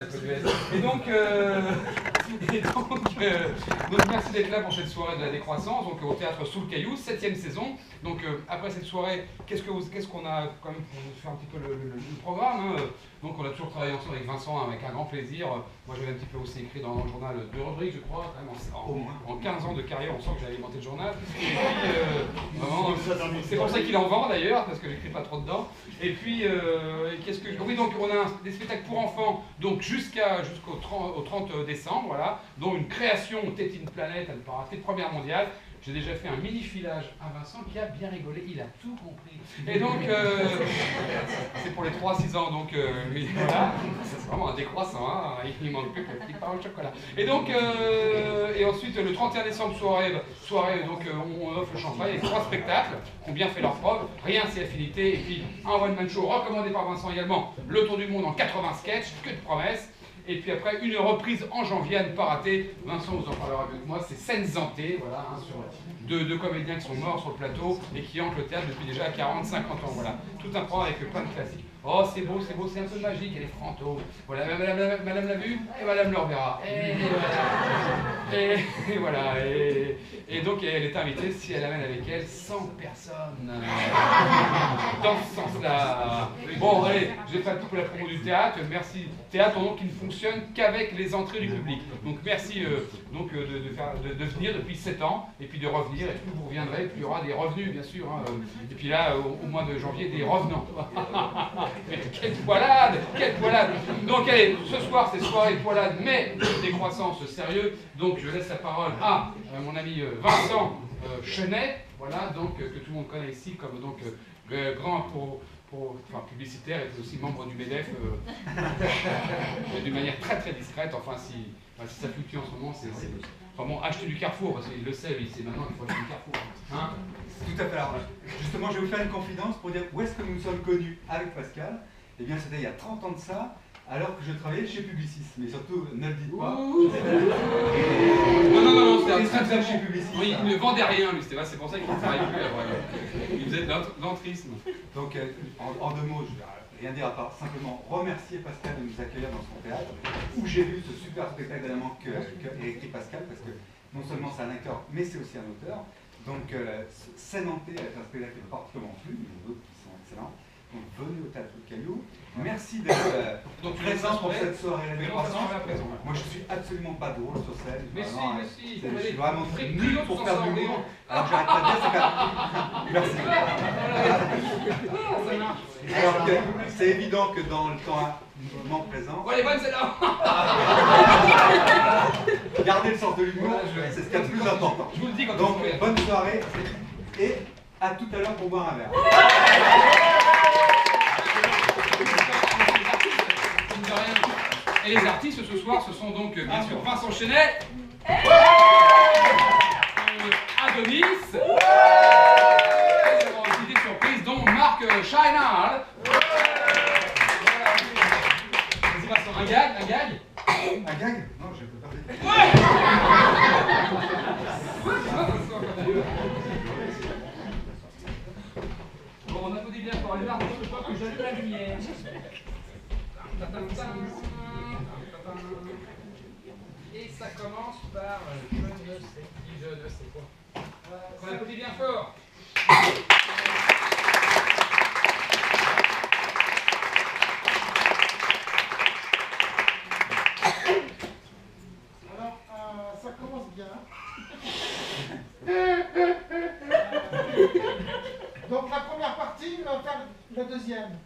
Et donc, merci d'être là pour cette soirée de la décroissance, donc au théâtre Sous le Caillou, 7e saison. Donc après cette soirée, qu'est-ce qu'on a quand même pour faire un petit peu le programme, hein. Donc on a toujours travaillé ensemble avec Vincent avec un grand plaisir. Moi j'avais un petit peu aussi écrit dans le journal 2 rubriques, je crois, quand même en 15 ans de carrière, on sent que j'ai alimenté le journal. Et puis, c'est pour ça qu'il en vend d'ailleurs, parce que j'écris pas trop dedans. Et puis, oui, donc on a des spectacles pour enfants, donc jusqu'au 30 décembre, voilà, dont une création Tétine Planète, elle ne pas rater, première mondiale. J'ai déjà fait un mini-filage à Vincent qui a bien rigolé, il a tout compris. Et donc, c'est pour les 3-6 ans, donc oui, voilà, c'est vraiment un décroissant, hein, il manque plus que le petit pain au chocolat. Et donc, et ensuite, le 31 décembre, soirée donc on offre le champagne avec 3 spectacles qui ont bien fait leur preuve, Rien c'est affinité, et puis un one-man show recommandé par Vincent également, Le Tour du Monde en 80 sketchs, que de promesses. Et puis après, une reprise en janvier à ne pas rater. Vincent vous en parlera avec moi, c'est Scènes hantées, voilà, hein, sur deux comédiens qui sont morts sur le plateau et qui hantent le théâtre depuis déjà 40-50 ans, voilà. Tout un programme avec plein de classiques. Oh, c'est beau, c'est un peu magique, elle est fantôme. Voilà, madame l'a vu, et madame le reverra. Et voilà, et donc elle est invitée, si elle amène avec elle 100 personnes. Dans ce sens-là. Bon, allez, j'ai fait un petit peu la promo du théâtre. Merci. Théâtre donc, qui ne fonctionne qu'avec les entrées du public. Donc merci de venir depuis 7 ans, et puis de revenir, et plus vous reviendrez, plus il y aura des revenus, bien sûr. Hein. Et puis là, au mois de janvier, des revenants. Mais quelle poilade, quelle poilade. Donc allez, ce soir c'est soirée poilade, mais décroissance sérieux. Donc je laisse la parole à mon ami Vincent Chenet, voilà, donc que tout le monde connaît ici comme donc grand publicitaire, et aussi membre du MEDEF d'une manière très très discrète. Enfin si ça fluctue en ce moment, c'est vraiment acheter du Carrefour, parce qu'il le sait, lui, c'est maintenant qu'il faut acheter du Carrefour. Hein, tout à fait. Alors, justement, je vais vous faire une confidence pour dire où est-ce que nous nous sommes connus avec Pascal. Eh bien, c'était il y a 30 ans de ça, alors que je travaillais chez Publicis. Mais surtout, ne le dites pas. Non, c'était très chez Publicis. Oui, il ne vendait rien, lui, c'est pour ça qu'il ne travaillait plus après. Il faisait de l'entrisme. Donc, en 2 mots, je ne vais rien dire à part simplement remercier Pascal de nous accueillir dans son théâtre, où j'ai vu ce super spectacle d'éléments qu'a écrit Pascal, parce que non seulement c'est un acteur, mais c'est aussi un auteur. Donc, Scènes hantées est un spectacle qui m'a particulièrement plu, mais d'autres qui sont excellents. Donc, venez au théâtre du Caillou. Merci d'être présent pour cette soirée de décroissance. Moi, je suis absolument pas drôle sur scène. Mais si. Je suis vraiment nul pour faire du l'humour. Alors, j'arrête pas de dire, c'est pas... Merci. Ça marche. Alors, c'est évident que dans le moment présent... Oh, elle est bonne celle-là. Garder le sens de l'humour, c'est ce qu'il y a de plus important. Je vous le dis quand donc, bonne soirée et à tout à l'heure pour boire un verre. Et les artistes ce soir, ce sont donc bien sûr Vincent Chenet, Adonis, et aussi des surprises dont Marc Chainal. Vas-y Vincent, un gag Un gag? Non, je peux pas dire. Bon, on applaudit bien pour les artistes ce soir que j'allume la lumière. Et ça commence par je ne sais quoi. On applaudit bien fort. Alors, ça commence bien. Donc la première partie va faire la deuxième.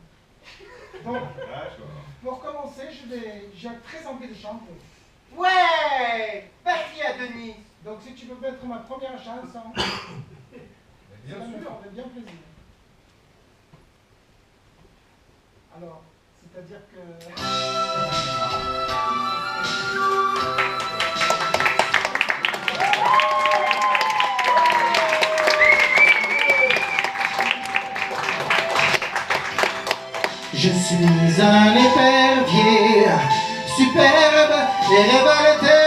Donc, pour commencer, j'ai très envie de chanter. Ouais! Vas-y, Adonis! Donc si tu peux mettre ma première chanson, Bien ça me sûr. ferait bien plaisir. Alors, c'est-à-dire que... Je suis un épervier, superbe et révolté,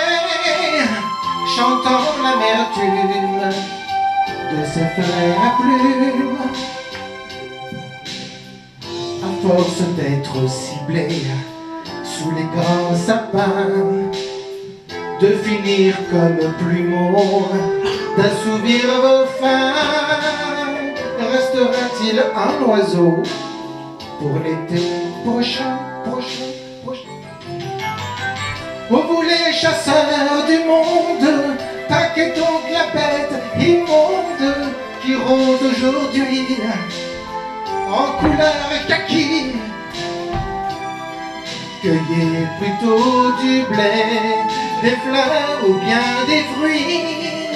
chantant l'amertume de ses fleurs à plumes. À force d'être ciblé sous les grands sapins, de finir comme plumeau, d'assouvir vos fins. Restera-t-il un oiseau pour l'été prochain? Vous les chasseurs du monde, traquez donc la bête immonde qui rôde aujourd'hui en couleur kaki. Cueillez plutôt du blé, des fleurs ou bien des fruits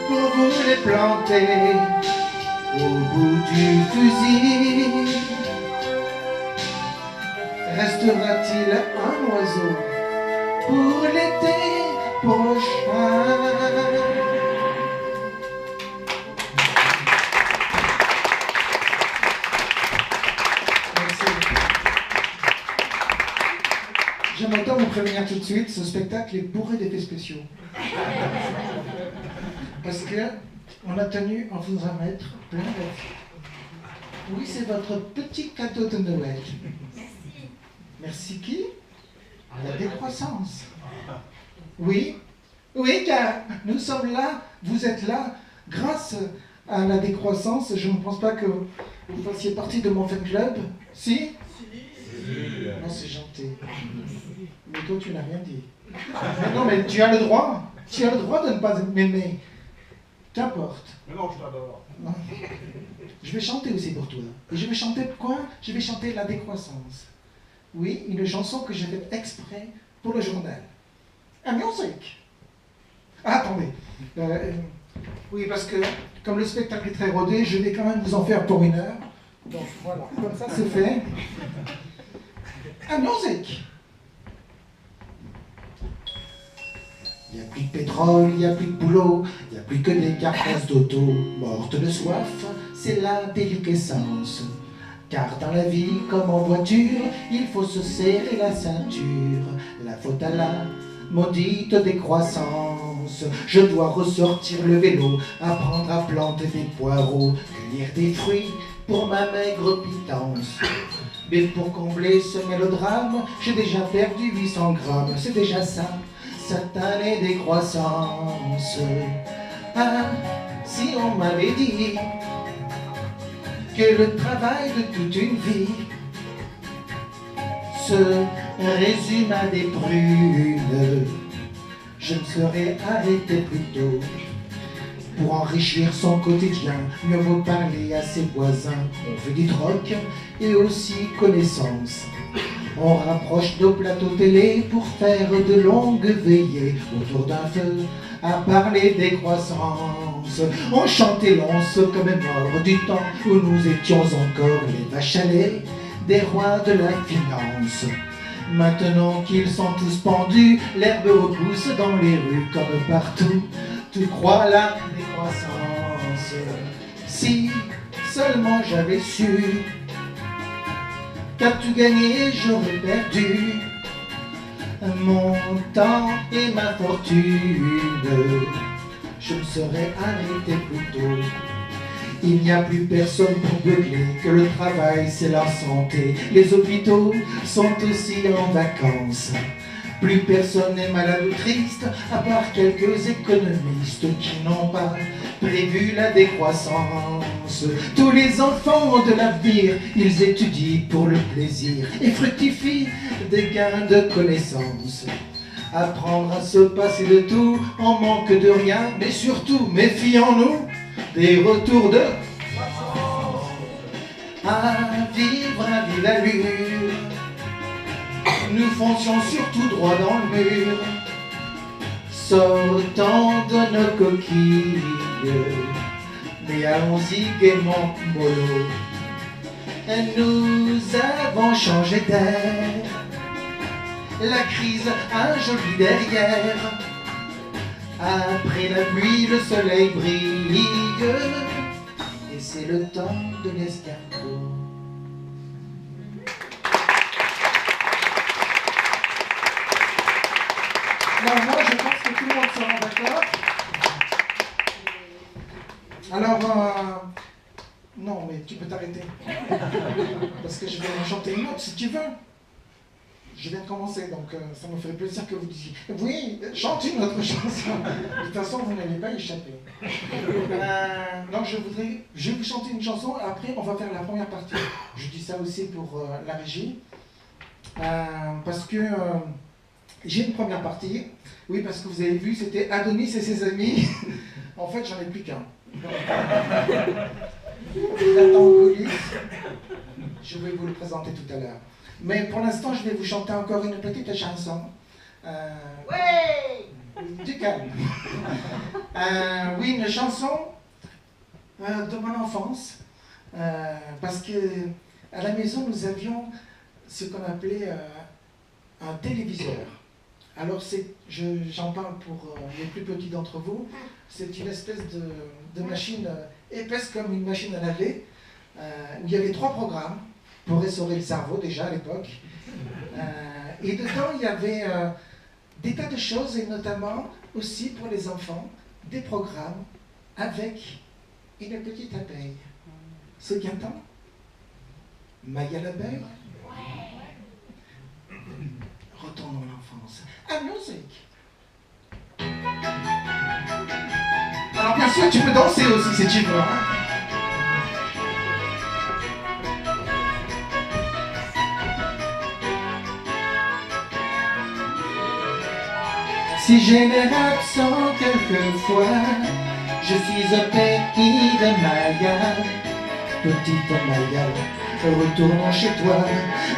pour vous les planter au bout du fusil. Restera-t-il un oiseau pour l'été prochain? J'aimerais autant vous prévenir tout de suite, ce spectacle est bourré d'effets spéciaux. Parce que on a tenu à vous en mettre plein d'effets. Oui, c'est votre petit cadeau de Noël. Merci. Merci qui? La décroissance. Oui, car nous sommes là, vous êtes là, grâce à la décroissance. Je ne pense pas que vous fassiez partie de mon fan club. Si? Non, c'est gentil. Mais toi, tu n'as rien dit. Mais non, mais tu as le droit. Tu as le droit de ne pas m'aimer. Qu'importe. Mais non, je t'adore. Je vais chanter aussi pour toi. Et je vais chanter quoi? Je vais chanter La décroissance. Oui, une chanson que j'ai faite exprès pour le journal. Ah, musique! Ah, attendez. Oui, parce que comme le spectacle est très rodé, je vais quand même vous en faire pour 1 heure. Donc voilà, comme ça c'est fait. Ah, musique! Il n'y a plus de pétrole, il n'y a plus de boulot, il n'y a plus que des carcasses d'auto. Mortes de soif, c'est la déliquescence. Car dans la vie, comme en voiture, il faut se serrer la ceinture. La faute à la maudite décroissance. Je dois ressortir le vélo, apprendre à planter des poireaux, cueillir des fruits pour ma maigre pitance. Mais pour combler ce mélodrame, j'ai déjà perdu 800 grammes. C'est déjà ça, satanée décroissance. Ah, si on m'avait dit que le travail de toute une vie se résume à des prunes, je me serais arrêté plus tôt. Pour enrichir son quotidien, mieux vaut parler à ses voisins. On fait du troc et aussi connaissance. On rapproche nos plateaux télé pour faire de longues veillées autour d'un feu à parler décroissance. On chante et l'on se commémore du temps où nous étions encore les vaches à lait des rois de la finance. Maintenant qu'ils sont tous pendus, l'herbe repousse dans les rues comme partout. Tu crois à la décroissance? Si seulement j'avais su qu'à tout gagner j'aurais perdu mon temps et ma fortune, je me serais arrêté plus tôt. Il n'y a plus personne pour beugler que le travail c'est la santé. Les hôpitaux sont aussi en vacances. Plus personne n'est malade ou triste, à part quelques économistes qui n'ont pas prévu la décroissance. Tous les enfants de l'avenir, ils étudient pour le plaisir et fructifient des gains de connaissances. Apprendre à se passer de tout, on manque de rien, mais surtout, méfions-nous des retours de à vivre à vive allure. Nous foncions surtout droit dans le mur, sortant de nos coquilles, mais allons-y gaiement mollo. Nous avons changé d'air, la crise a un joli derrière. Après la pluie, le soleil brille, et c'est le temps de l'escargot. Non, moi je pense que tout le monde sera d'accord. Alors, non, mais tu peux t'arrêter. Parce que je vais en chanter une autre si tu veux. je viens de commencer, donc ça me fait plaisir que vous disiez oui, chante une autre chanson. De toute façon, vous n'allez pas échapper. Donc je vais vous chanter une chanson, après on va faire la première partie. Je dis ça aussi pour la régie, parce que j'ai une première partie. Oui, parce que vous avez vu, c'était Adonis et ses amis. En fait, j'en ai plus qu'un. Il attend en coulisses. Je vais vous le présenter tout à l'heure. Mais pour l'instant, je vais vous chanter encore une petite chanson. Du calme. Oui, une chanson de mon enfance. Parce que à la maison, nous avions ce qu'on appelait un téléviseur. Alors, j'en parle pour les plus petits d'entre vous. C'est une espèce de machine épaisse comme une machine à laver, où il y avait 3 programmes pour essorer le cerveau déjà à l'époque. Et dedans, il y avait des tas de choses, et notamment aussi pour les enfants, des programmes avec une petite abeille. C'est qui entend? Maya l'abeille? Retournons à l'enfance. À musique. Alors bien sûr, tu peux danser aussi si tu veux. Si j'ai l'air absent quelquefois, je suis au pays de Maya, petite Maya. Retournons chez toi,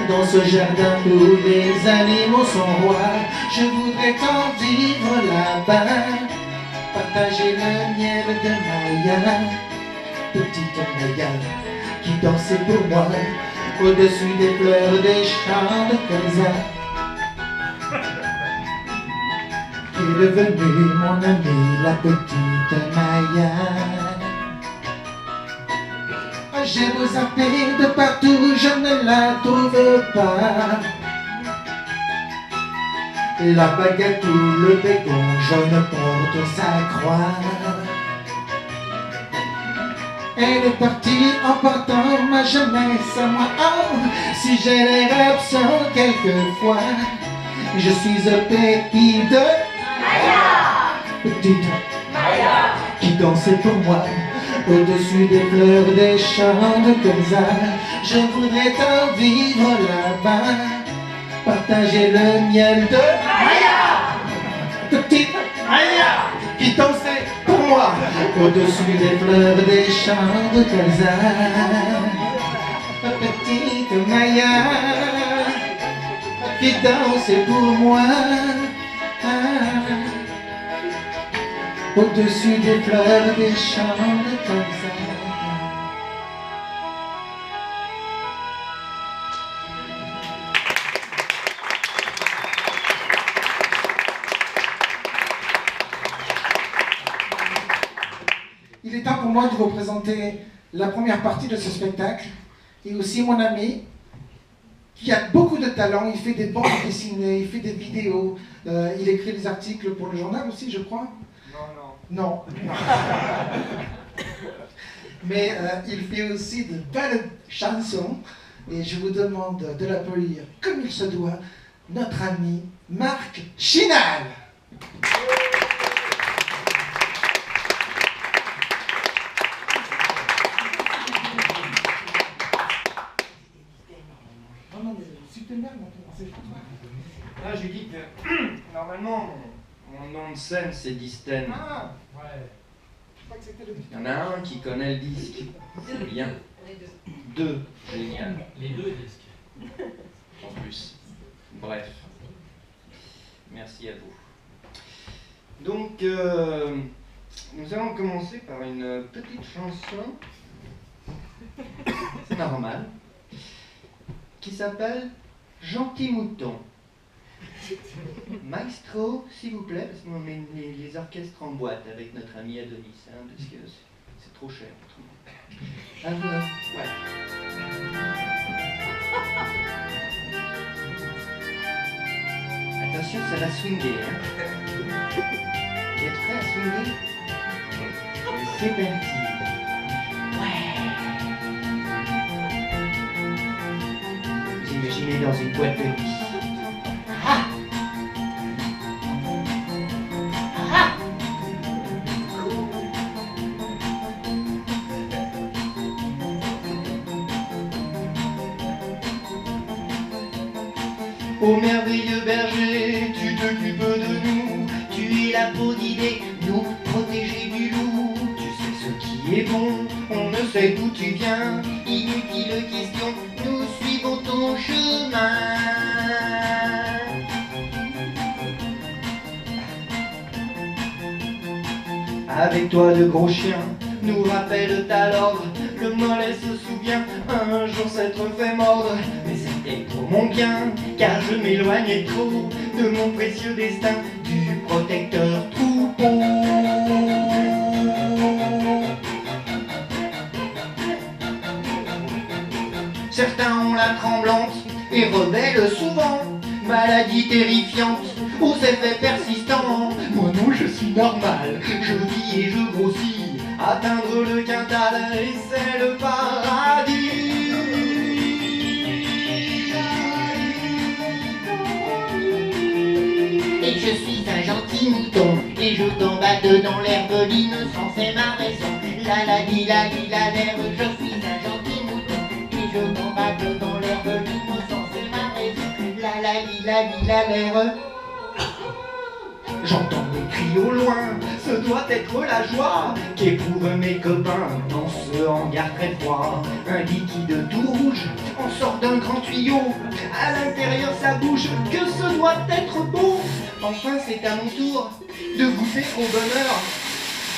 dans ce jardin où les animaux sont rois. Je voudrais tant vivre là-bas, partager le miel de Maya, petite Maya, qui dansait pour moi, au-dessus des fleurs des champs de colza. Qui est devenue mon amie, la petite Maya. J'ai beau zapper de partout, je ne la trouve pas. La baguette ou le bégon jaune porte sa croix. Elle est partie en portant ma jeunesse à moi. Oh, si j'ai l'air absent quelquefois, je suis au pays de Maya, petite Maya, qui dansait pour moi au-dessus des fleurs des champs de colza. Je voudrais tant vivre là-bas, partager le miel de Maya, petite Maya, qui dansait pour moi au-dessus des fleurs des champs de colza. Petite Maya, qui dansait pour moi au-dessus des fleurs des champs de colza. Il est temps pour moi de vous présenter la première partie de ce spectacle, et aussi mon ami qui a beaucoup de talent. Il fait des bandes dessinées, il fait des vidéos, il écrit des articles pour le journal aussi, je crois. Non. Mais il fait aussi de belles chansons, et je vous demande de l'applaudir comme il se doit, notre ami Marc Chinal. Là, je lui dis que normalement, mon nom de scène, c'est Disten. Ah, Ouais. je crois que c'était le but. Il y en a un qui connaît le disque. C'est bien. 2. Génial. Les 2 disques. En plus. Bref. Merci à vous. Donc, nous allons commencer par une petite chanson. C'est normal. Qui s'appelle Gentil Mouton. Maestro, s'il vous plaît, parce qu'on met les orchestres en boîte avec notre ami Adonis, hein, parce que c'est trop cher. Alors, voilà. Attention, ça va swinger. Hein. Vous êtes prêts à swinger? C'est parti. Ouais. Vous imaginez dans une boîte de nuit. Ô merveilleux berger, tu t'occupes de nous, tu es la peau d'idée, nous protéger du loup. Tu sais ce qui est bon, on ne sait d'où tu viens, inutile question, nous suivons ton chemin. Avec toi le gros chien nous rappelle ta l'ordre, le mollet se souvient, un jour s'être fait mordre. Mais c'était pour mon bien, car je m'éloignais trop de mon précieux destin, du protecteur troupeau. Certains ont la tremblante et rebelles souvent, maladie terrifiante aux effets persistants. Moi non, je suis normal, je vis et je grossis. Atteindre le quintal et c'est le paradis. Et je suis un gentil mouton et je gambade dans l'herbe, l'innocence est ma raison. La la di la l'herbe, je suis un gentil mouton et je gambade dans l'herbe, l'innocence est ma raison. La la l'herbe. J'entends des cris au loin, ce doit être la joie qu'éprouvent mes copains dans ce hangar très froid. Un liquide tout rouge en sort d'un grand tuyau, à l'intérieur ça bouge, que ce doit être beau. Enfin c'est à mon tour de goûter au bonheur,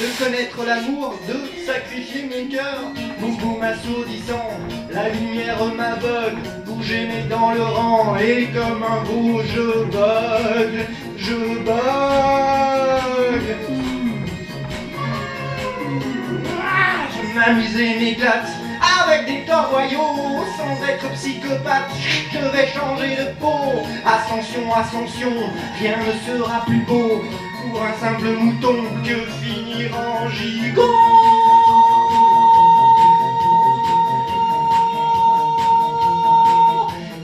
de connaître l'amour, de sacrifier mon cœur. Mon goût m'assourdissant, la lumière m'aveugle, pour j'aimais dans le rang et comme un gros je bug. Je bug. Je m'amusais, m'éclate avec des torts royaux, sans être psychopathe, je vais changer de peau. Ascension, ascension, rien ne sera plus beau pour un simple mouton que finir en gigot.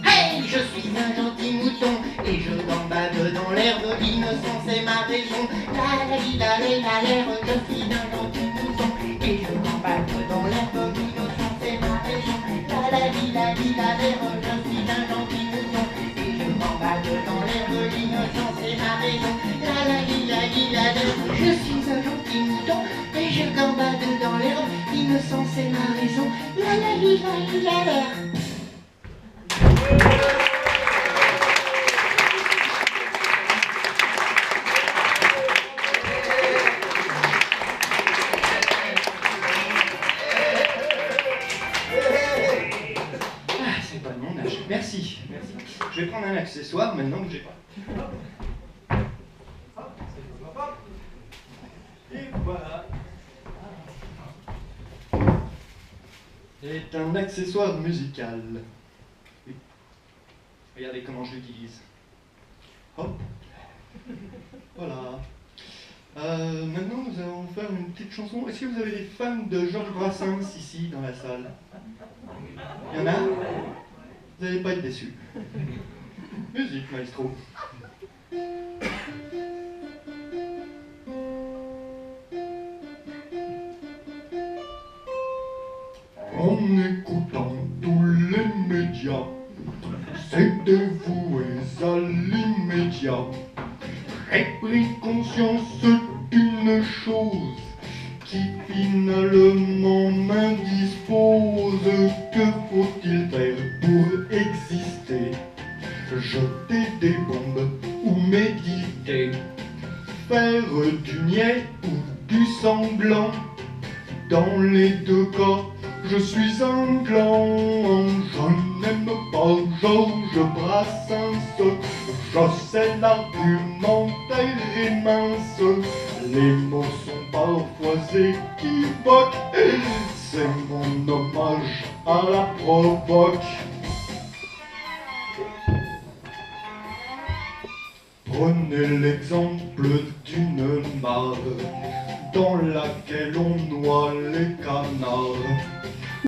Hey, je suis un gentil mouton et je gambade dans l'herbe, l'innocence est ma raison. La l'herbe, je suis un gentil mouton et je gambade dans l'herbe, l'innocence est ma raison. La l'herbe, je suis un gentil mouton et je gambade dans l'herbe, l'innocence est ma raison. La l'herbe, je suis un gentil mouton et je gambade dans l'herbe, l'innocence est ma raison. La l'herbe. Merci, merci. Je vais prendre un accessoire maintenant que j'ai pas. Et voilà. C'est un accessoire musical. Oui. Regardez comment je l'utilise. Hop. Voilà. Maintenant, nous allons faire une petite chanson. Est-ce que vous avez des fans de Georges Brassens ici dans la salle? Il y en a? Vous n'allez pas être déçus. Musique, maestro. En écoutant tous les médias, c'est dévoué à l'immédiat. J'ai pris conscience d'une chose qui finalement m'indispose. Que faut-il faire pour exister? Jeter des bombes ou méditer? Faire du niais ou du semblant? Dans les deux cas, je suis un gland. Je n'aime pas Georges Brassens. Je sais l'argumentaire est mince. Les mots sont parfois équivoques. C'est mon hommage à la provoque. Prenez l'exemple d'une mare dans laquelle on noie les canards.